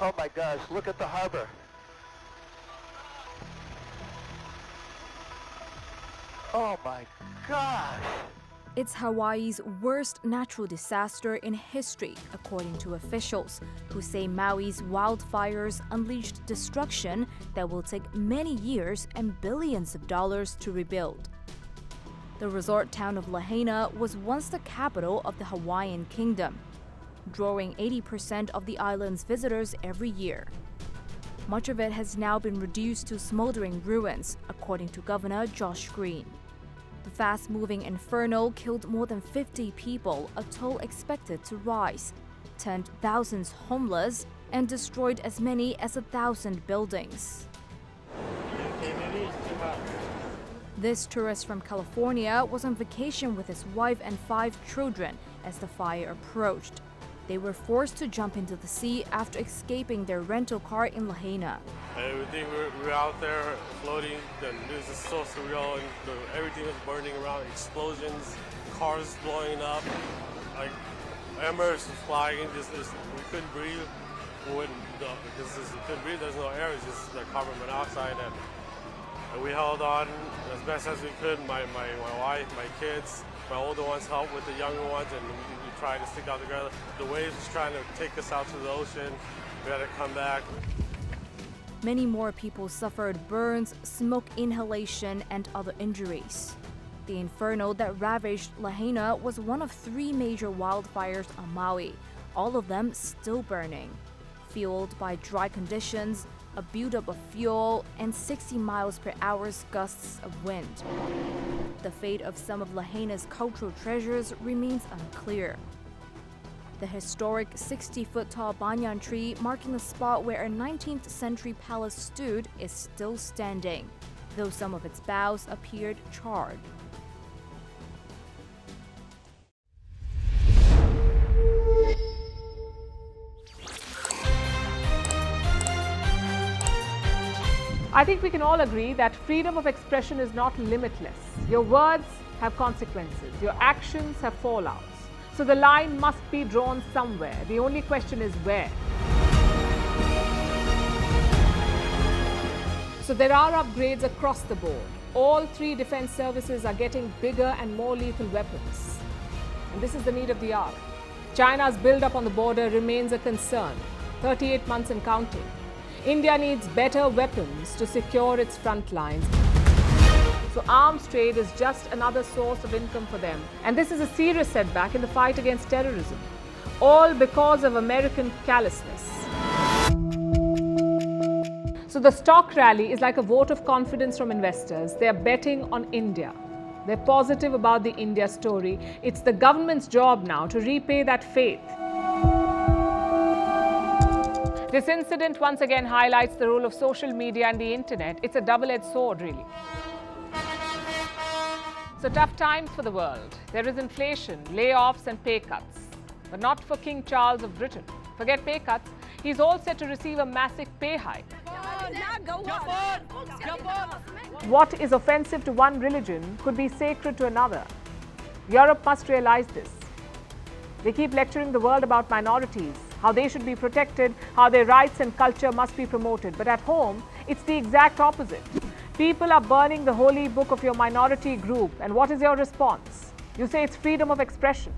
Oh my gosh, look at the harbor. Oh my gosh. It's Hawaii's worst natural disaster in history, according to officials, who say Maui's wildfires unleashed destruction that will take many years and billions of dollars to rebuild. The resort town of Lahaina was once the capital of the Hawaiian kingdom, drawing 80% of the island's visitors every year. Much of it has now been reduced to smoldering ruins, according to Governor Josh Green. The fast-moving inferno killed more than 50 people, a toll expected to rise, turned thousands homeless, and destroyed as many as 1,000 buildings. This tourist from California was on vacation with his wife and 5 children as the fire approached. They were forced to jump into the sea after escaping their rental car in Lahaina. Everything we were out there floating, and this is so surreal, and everything was burning around, explosions, cars blowing up, like embers flying, we couldn't breathe. We couldn't breathe, there's no air, it's just like carbon monoxide, and we held on as best as we could. My wife, my kids, my older ones helped with the younger ones, and we tried to stick out together. The waves was trying to take us out to the ocean. We had to come back. Many more people suffered burns, smoke inhalation, and other injuries. The inferno that ravaged Lahaina was one of 3 major wildfires on Maui, all of them still burning. Fueled by dry conditions, a buildup of fuel, and 60 miles per hour gusts of wind. The fate of some of Lahaina's cultural treasures remains unclear. The historic 60-foot-tall banyan tree marking the spot where a 19th century palace stood is still standing, though some of its boughs appeared charred. I think we can all agree that freedom of expression is not limitless. Your words have consequences, your actions have fallouts. So the line must be drawn somewhere. The only question is where. So there are upgrades across the board. All 3 defense services are getting bigger and more lethal weapons. And this is the need of the hour. China's build-up on the border remains a concern, 38 months and counting. India needs better weapons to secure its front lines. So arms trade is just another source of income for them. And this is a serious setback in the fight against terrorism, all because of American callousness. So the stock rally is like a vote of confidence from investors. They are betting on India. They're positive about the India story. It's the government's job now to repay that faith. This incident once again highlights the role of social media and the internet. It's a double-edged sword, really. So tough times for the world. There is inflation, layoffs and pay cuts. But not for King Charles of Britain. Forget pay cuts, he's all set to receive a massive pay hike. What is offensive to one religion could be sacred to another. Europe must realize this. They keep lecturing the world about minorities, how they should be protected, how their rights and culture must be promoted. But at home, it's the exact opposite. People are burning the holy book of your minority group. And what is your response? You say it's freedom of expression.